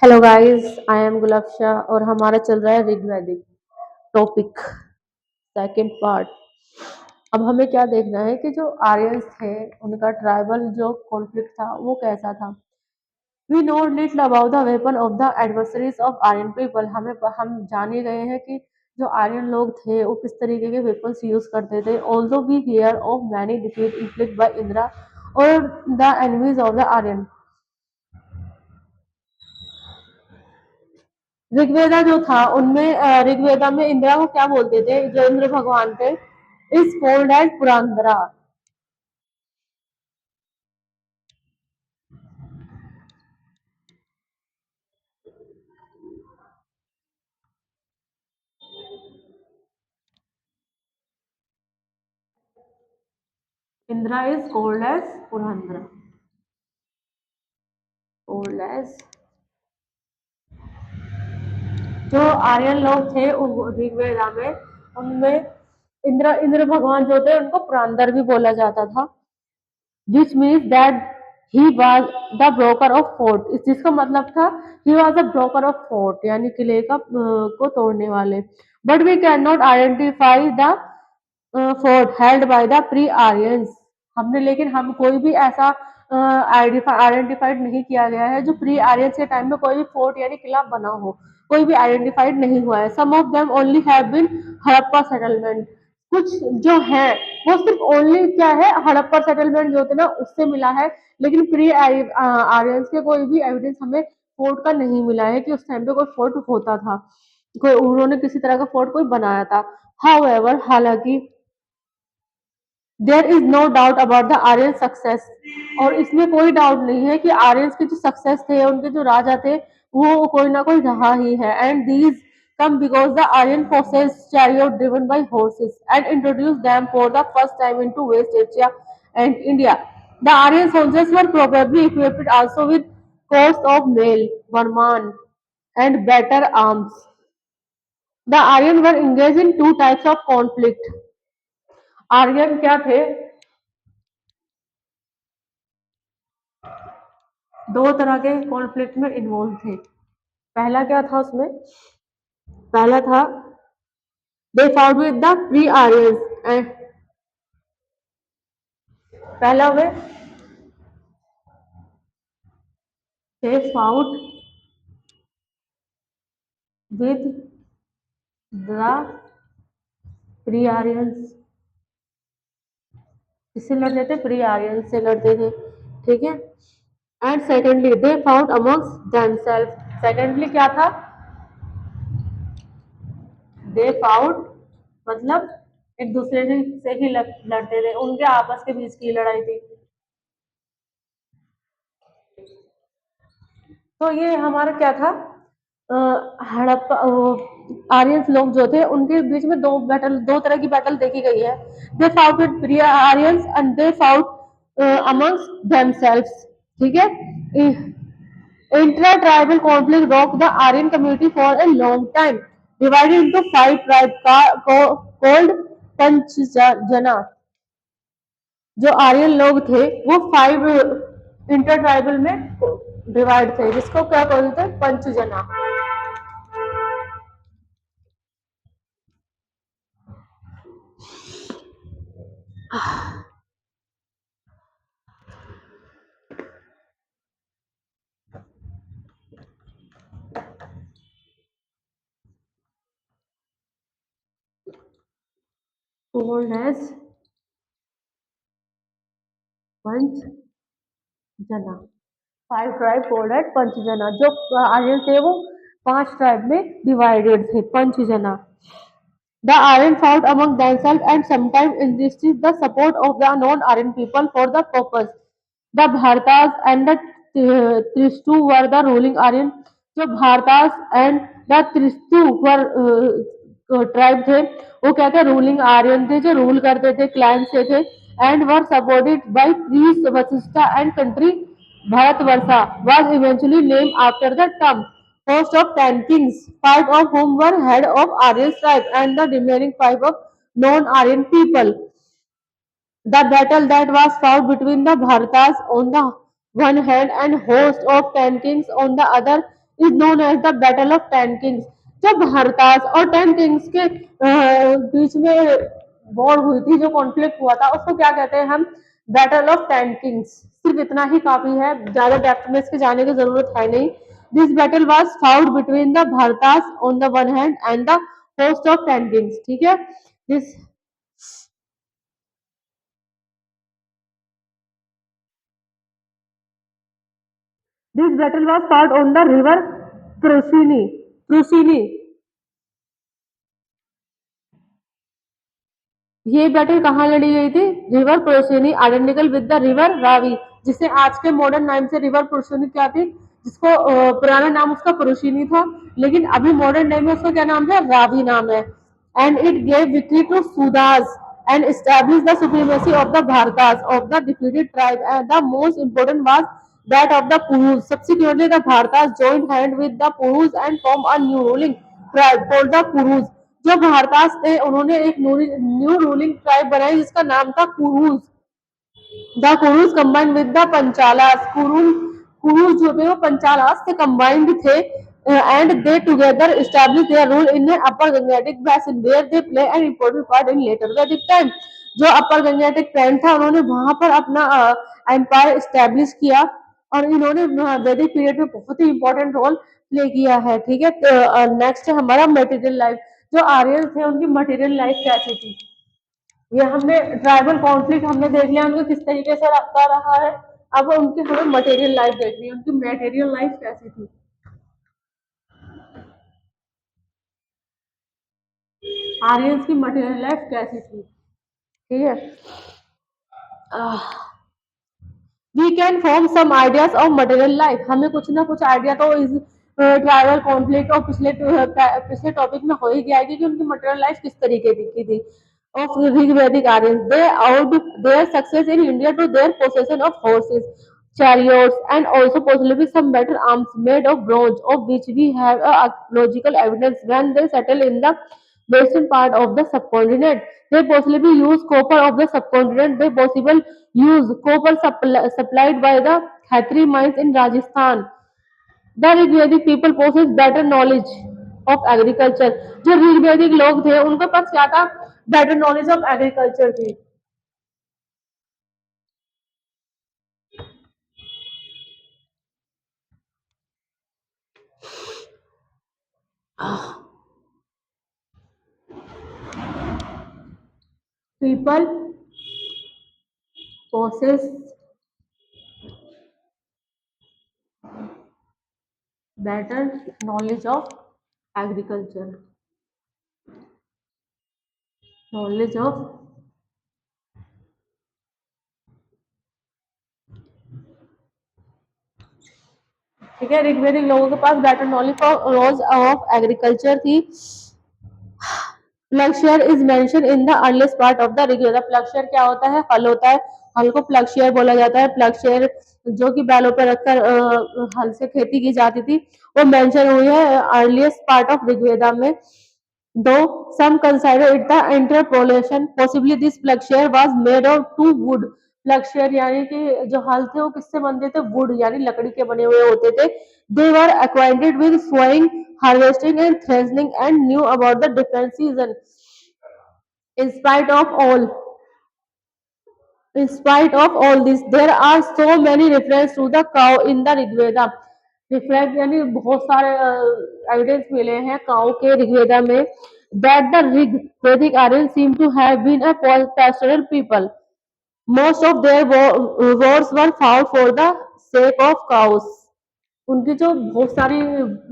Hello guys, I am गुलाबशा और हमारा चल रहा है ऋग्वेदिक टॉपिक सेकंड पार्ट। अब हमें क्या देखना है कि जो आर्यंस थे उनका ट्राइबल जो कॉन्फ्लिक्ट था वो कैसा था। We know little about the weapon of the adversaries of Aryan people. हम जान ही गए हैं कि जो आर्यन लोग थे वो किस तरीके के वेपन्स यूज करते थे। Also we hear of many defeat inflict by Indra और the enemies of the Aryan. Rigveda जो था उनमें ऋग्वेदा में इंद्रा को क्या बोलते थे, जो इंद्र भगवान थे, is called as Purandara. Indra is called as Purandara, called as. जो आर्यन लोग थे ऋग्वेदा में उनमें इंद्र इंद्र भगवान जो थे उनको पुरांदर भी बोला जाता था, which means that he was the broker of fort. इस चीज का मतलब था he was the broker of fort, यानी किले का को तोड़ने वाले। But we can not identify the fort held by the pre Aryans. हमने लेकिन हम कोई भी ऐसा आइडेंटिफाइड नहीं किया गया है जो प्री आर्यंस के टाइम में कोई भी फोर्ट यानी किला बना हो, कोई भी आइडेंटिफाइड नहीं हुआ है। Some of them only have been Harappa settlement. कुछ जो है वो सिर्फ ओनली क्या है, हड़प्पा सेटलमेंट जो थे ना उससे मिला है, लेकिन प्री आर्यंस के कोई भी एविडेंस हमें फोर्ट का नहीं मिला है कि उस टाइम पे कोई फोर्ट होता था, कोई उन्होंने किसी तरह का फोर्ट कोई बनाया था। हाउएवर, हालांकि there is no doubt about the Aryan success, और इसमें कोई डाउट नहीं है कि आर्यंस के जो सक्सेस थे, उनके जो राजा थे, वो कोई ना कोई रहा ही है। And these come because the Aryan possessed chariot driven by horses and introduced them for the first time into West Asia and India. The Aryan soldiers were probably equipped also with coats of mail, verman, and better arms. The Aryan were engaged in two types of conflict. Aryan क्या थे, दो तरह के conflict में involve थे। पहला क्या था उसमें, पहला था they fought with the pre Aryans and पहला वे they fought with the pre Aryans, किससे लड़ते थे, प्री आर्यंस से लड़ते थे। ठीक है। And secondly they fought amongst themselves. Secondly क्या था, दे फाउट मतलब एक दूसरे से ही लड़ते थे, उनके आपस के बीच की लड़ाई थी। तो ये हमारा क्या था, हड़प्पा आर्यंस लोग जो थे उनके बीच में दो तरह की बैटल देखी गई है। They fought with pre Aryans and they fought amongst themselves. ठीक है। Intra tribal conflict rock the Aryan community for a long time, divided into five tribe called Panchajana. जो आर्यन लोग थे वो फाइव इंटर ट्राइबल में डिवाइड थे, जिसको क्या बोलते थे, Panchajana. called as Panchajana. Five tribe called at Panchajana. जो आर्यन थे वो पांच ट्राइब में डिवाइडेड थे, पंचजना। The Aryan fought among themselves and sometimes enlisted the support of the non-Aryan people for the purpose. The Bhartas and the Tristu were the ruling Aryan. जो भारतास and the त्रिस्तु tribe थे वो क्या थे, ruling Aryan थे जो rule करते थे, clan से थे। And were supported by priest Vashishtha and country Bharatvarsha was eventually named after the term host of ten kings, five of whom were head of Aryan tribe and the remaining five of non-Aryan people. The battle that was fought between the Bharatas on the one hand and host of ten kings on the other is known as the battle of ten kings. जब भारतास और ten Kings के बीच में war हुई थी, जो conflict हुआ था, उसको क्या कहते हैं हम? Battle of ten Kings. सिर्फ इतना ही काफी है, ज्यादा डेप्थ में इसके जाने की जरूरत है नहीं। This battle was fought between the Bharatas on the one hand and the host of ten kings. ठीक है। This this battle was fought on the river Parushni. Parushni. ये बैटल कहाँ लड़ी गई थी? River Parushni, identical with the river Ravi, जिसे आज के मॉडर्न नाम से रिवर प्रोशेनी क्या थी, जिसको पुराना नाम उसका प्रोशिनी था, लेकिन अभी मॉडर्न टाइम में उसका क्या नाम है? रावी नाम है। And it gave victory to Sudas and established the supremacy of the Bharatas of the defeated tribe, and the most important was that of the Purus. Subsequently, the Bharatas joined hand with the Purus and formed a new ruling tribe called the Purus. जो भारतास थे, उन्होंने एक new ruling tribe बनाई जिसका नाम था Kurus. The Kurus combined with the Panchalas. Kurus जो थे वो पंचालास से कंबाइंड थे, and they together establish their rule in upper Gangetic basin where they play an important part in later Vedic time. जो अपर गंगेटिक प्लेन था, उन्होंने वहां पर अपना एम्पायर एस्टैब्लिश किया, और इन्होंने वैदिक पीरियड में बहुत ही इंपॉर्टेंट रोल प्ले किया है। ठीक है। तो नेक्स्ट है हमारा मटेरियल लाइफ। जो आर्यन थे, उनकी मटेरियल लाइफ कैसी थी? ये हमने ट्राइबल कॉन्फ्लिक्ट हमने देख लिया उनको किस तरीके से रखता रहा है। अब उनकी हमें मटेरियल लाइफ देखनी है, उनकी मटेरियल लाइफ कैसी थी? आर्यंस की मटेरियल लाइफ कैसी थी? ठीक है। We can form some ideas of material life. हमें कुछ ना कुछ आइडिया तो इस ट्राइबल कॉन्फ्लिक्ट और पिछले टॉपिक में हो ही गया है कि उनकी मटेरियल लाइफ किस तरीके की थी। Of Rigvedic Aryans, they owed their success in India to their possession of horses, chariots, and also possibly some better arms made of bronze, of which we have archaeological evidence. When they settle in the western part of the subcontinent, they possibly use copper of the subcontinent. They possibly use copper supplied by the Khatri mines in Rajasthan. The Rigvedic people possess better knowledge of agriculture. जो ऋग्वेदिक लोग थे, उनके पास क्या था? Better knowledge of agriculture थी। People possess better knowledge of agriculture. Knowledge of ठीक है, ऋग्वेदिक लोगों के पास बेटर नॉलेज ऑफ एग्रीकल्चर थी। Ploughshare is mention in the earliest part of the Rigveda. Ploughshare क्या होता है? हल होता है। हल को प्लगशेयर बोला जाता है। प्लगशेयर जो कि बैलों पर रखकर हल से खेती की जाती थी, वो मेंशन हुई है अर्लीस्ट पार्ट ऑफ ऋग्वेदा में। Though some consider it the interpolation, possibly this ploughshare was made of to wood. Ploughshare यानी कि जो हल थे वो किससे बनते थे? वुड यानी लकड़ी के बने हुए होते थे। दे वर acquainted with sowing, harvesting and threshing and knew about the different season. In spite of all, in spite of all this, there are so many references to the cow in the Rigveda. Reflect यानी बहुत सारे evidence मिले हैं cow के ऋग्वेदा में। That the Rig Vedic Aryan seem to have been a pastoral people. Most of their wars were fought for the sake of cows. उनकी जो बहुत सारी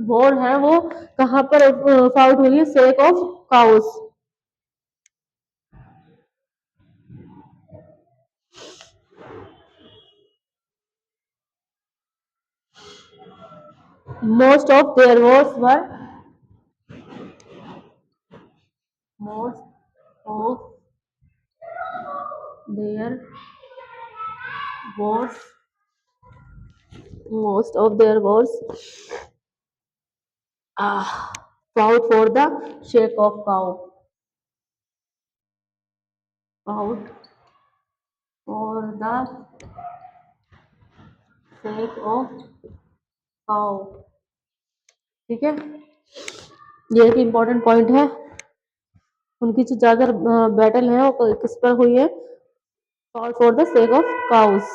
वॉर है वो कहाँ पर फाउट हुई है? सेक of cows. Most of their Wars were most of their Wars most of their wars fought for the sake of cow. Fought for the sake of cow. ठीक है, ये एक इम्पोर्टेंट पॉइंट है। उनकी जो ज्यादा बैटल है वो किस पर हुई है? For the sake of cows.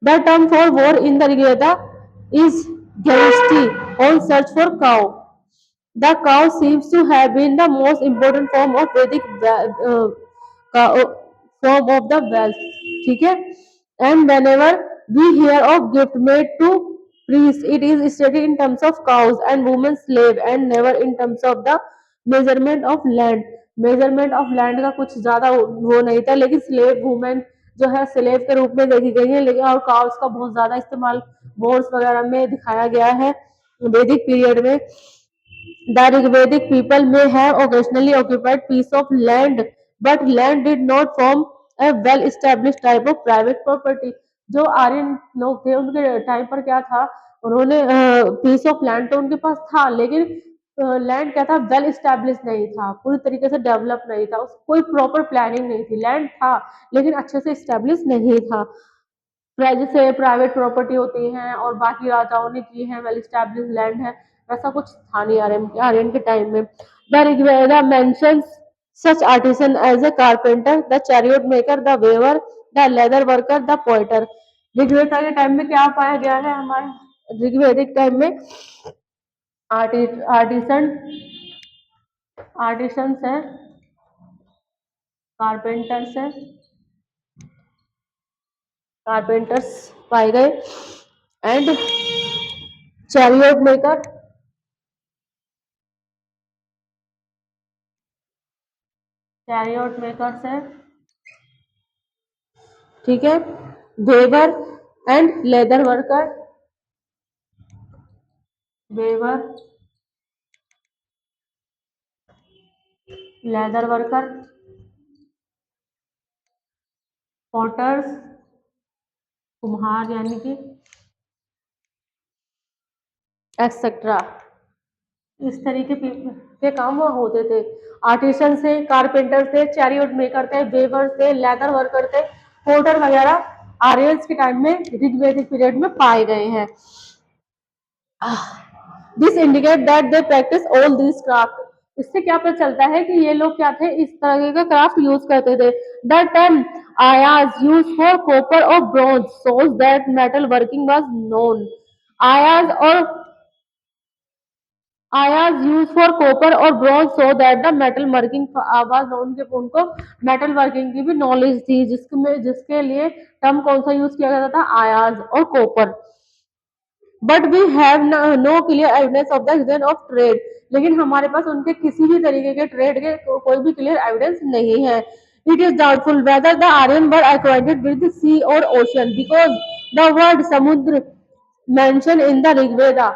The term for war in the Rigveda is gavishti on search for cow. The cow seems to have been the most important form of Vedic form of the wealth. ठीक है, and whenever we hear of gift made to priests, it is stated in terms of cows and women slave and never in terms of the measurement of land. Measurement of land का कुछ ज्यादा वो नहीं था, लेकिन slave women जो है slave के रूप में देखी गई है, लेकिन और काउस का बहुत ज्यादा इस्तेमाल वॉर्स वगैरह में दिखाया गया है वैदिक पीरियड में। The Rigvedic people may have occasionally occupied piece of land, but land did not form a well-established type of private property. जो आर्यन लोग थे उनके टाइम पर क्या था, उन्होंने पीस ऑफ लैंड तो उनके पास था, लेकिन लैंड क्या था, वेल इस्टेब्लिश नहीं था, पूरी तरीके से डेवलप नहीं था, कोई प्रॉपर प्लानिंग नहीं थी। लैंड था लेकिन अच्छे से इस्टेब्लिश नहीं था। जैसे प्राइवेट प्रॉपर्टी होती हैं और बाकी राजाओं ने की है, वेल इस्टेब्लिश लैंड है, वैसा कुछ था नहीं आर्यन के टाइम में। The Rigveda mentions such artisan as a carpenter, the chariot maker, the weaver, the leather worker, the potter. Rigveda के टाइम में क्या पाया गया है? हमारे ऋग्वेदिक टाइम में आर्टिसन आर्टिसंस है, कारपेंटर्स है, कारपेंटर्स पाए गए, and chariot maker, chariot makers है, ठीक है, weaver and leather worker, weaver, leather worker, potters, कुम्हार यानी कि, एक्सेट्रा। इस तरीके के काम वहाँ होते थे। आर्टिसन थे, कारपेंटर थे, चैरियट मेकर थे, वेवर थे, लेदर वर्कर थे, पोर्टर वगैरह आर्यंस के टाइम में ऋग्वेदिक पीरियड में पाए गए हैं। This indicate that they practice all this craft. इससे क्या पता चलता है कि ये लोग क्या थे, इस तरह का क्राफ्ट यूज करते थे। द टर्म आयाज यूज फॉर कॉपर और bronze shows that metal working was known. आयाज और आयाज यूज फॉर कॉपर और bronze so that the metal working was known, के उनको मेटल वर्किंग की भी नॉलेज थी, जिसके लिए टर्म कौन सा यूज किया जाता था? आयाज और copper. But we have no clear evidence of the region of trade. लेकिन हमारे पास उनके किसी भी तरीके के ट्रेड के कोई भी क्लियर एविडेंस नहीं है। It is doubtful whether the Aryan were acquainted with sea or ocean because the word samudra mention in the Rigveda.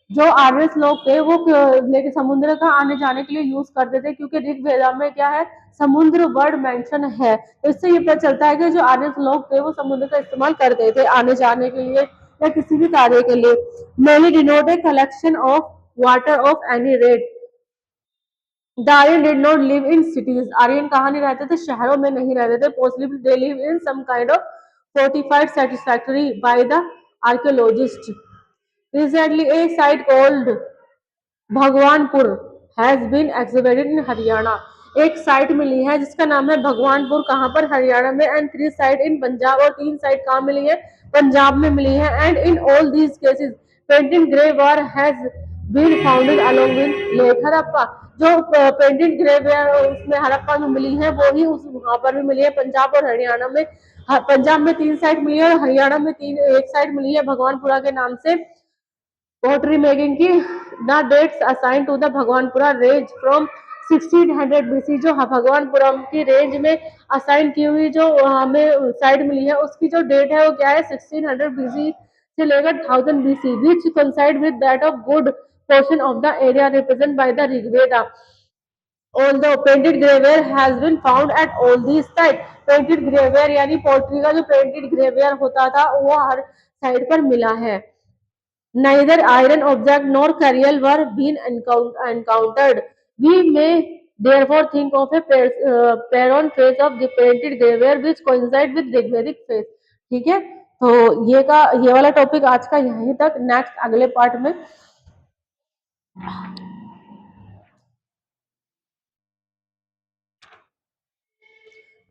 जो आर्यस लोग थे वो लेकिन समुद्र का आने जाने के लिए यूज करते थे, क्योंकि ऋग्वेदा में क्या है, समुद्र वर्ड मेंशन है। तो इससे ये पता चलता है कि जो आर्यस लोग थे वो समुद्र का इस्तेमाल करते थे आने जाने के लिए या किसी भी कार्य के लिए। Many denote a collection of water of any rate. The Aryan did not live in cities. Aryan कहाँ नहीं रहते थे? शहरों में नहीं रहते थे। Possibly they live in some kind of fortified satisfactory by the archaeologist. Recently, a site called Bhagwanpur has been excavated in Haryana. एक साइट मिली है जिसका नाम है भगवानपुर, कहाँ पर? हरियाणा में। एंड 3 साइट इन पंजाब, और 3 साइट कहाँ मिली है? पंजाब में मिली है। And in all these cases painted grey ware has been founded along with late Harappa. जो पेंटेड ग्रे वेयर उसमें हड़प्पा में मिली है वो ही उस वहां पर भी मिली है, पंजाब और हरियाणा में। पंजाब में 3 साइट मिली है और हरियाणा में एक साइट मिली है भगवानपुरा के नाम से। पोट्री मेकिंग की the dates assign to the Bhagwanpura range from 1600 BC. जो भगवानपुरम की रेंज में असाइन की हुई जो हमें साइड मिली है उसकी जो डेट है वो क्या है? 1600 बीसी से लेकर 1000 BC, which coincide with that of good portion of the area represent by the Rigveda. Although painted graveware has been found at all these sites. Painted grey ware यानी पोट्री का जो पेंटेड ग्रेवेयर होता था वो हर साइड पर मिला है। Neither iron object nor curial were been encountered. We may therefore think of a Peron phase of the painted graveware which coincide with Rigvedic phase. ठीक है, तो ये वाला टॉपिक आज का यहीं तक। नेक्स्ट अगले पार्ट में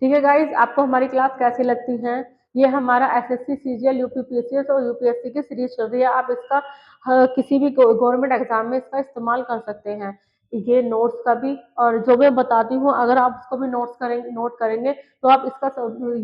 ठीक है गाइज, आपको हमारी क्लास कैसी लगती है? ये हमारा एसएससी, सीजीएल, यूपीपीएससी और यूपीएससी की सीरीज चल रही है। आप इसका किसी भी गवर्नमेंट एग्जाम में इसका इस्तेमाल कर सकते हैं। ये नोट्स का भी, और जो मैं बताती हूँ अगर आप उसको भी नोट करेंगे तो आप इसका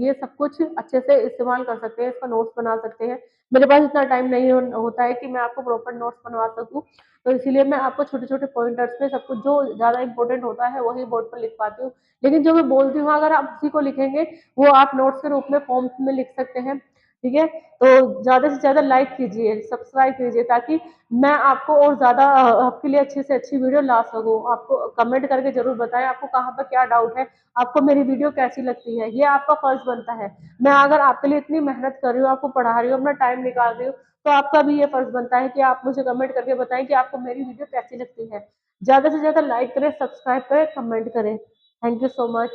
ये सब कुछ अच्छे से इस्तेमाल कर सकते हैं, इसका नोट्स बना सकते हैं। मेरे पास इतना टाइम नहीं होता है कि मैं आपको प्रॉपर नोट्स बनवा सकूँ, तो इसीलिए मैं आपको छोटे छोटे पॉइंटर्स पे सब कुछ जो ज़्यादा इंपॉर्टेंट होता है वही बोर्ड पर लिख पाती हूँ। लेकिन जो मैं बोलती हूँ अगर आप उसी को लिखेंगे वो आप नोट्स के रूप में फॉर्म में लिख सकते हैं। ठीक है, तो ज़्यादा से ज़्यादा लाइक कीजिए, सब्सक्राइब कीजिए, ताकि मैं आपको और ज़्यादा आपके लिए अच्छी से अच्छी वीडियो ला सकूँ। आपको कमेंट करके ज़रूर बताएं आपको कहाँ पर क्या डाउट है, आपको मेरी वीडियो कैसी लगती है। ये आपका फर्ज बनता है। मैं अगर आपके लिए इतनी मेहनत कर रही हूँ, आपको पढ़ा रही हूँ, अपना टाइम निकाल रही हूँ, तो आपका भी ये फर्ज बनता है कि आप मुझे कमेंट करके बताएं कि आपको मेरी वीडियो कैसी लगती है। ज़्यादा से ज़्यादा लाइक करें, सब्सक्राइब करें, कमेंट करें। Thank you so much.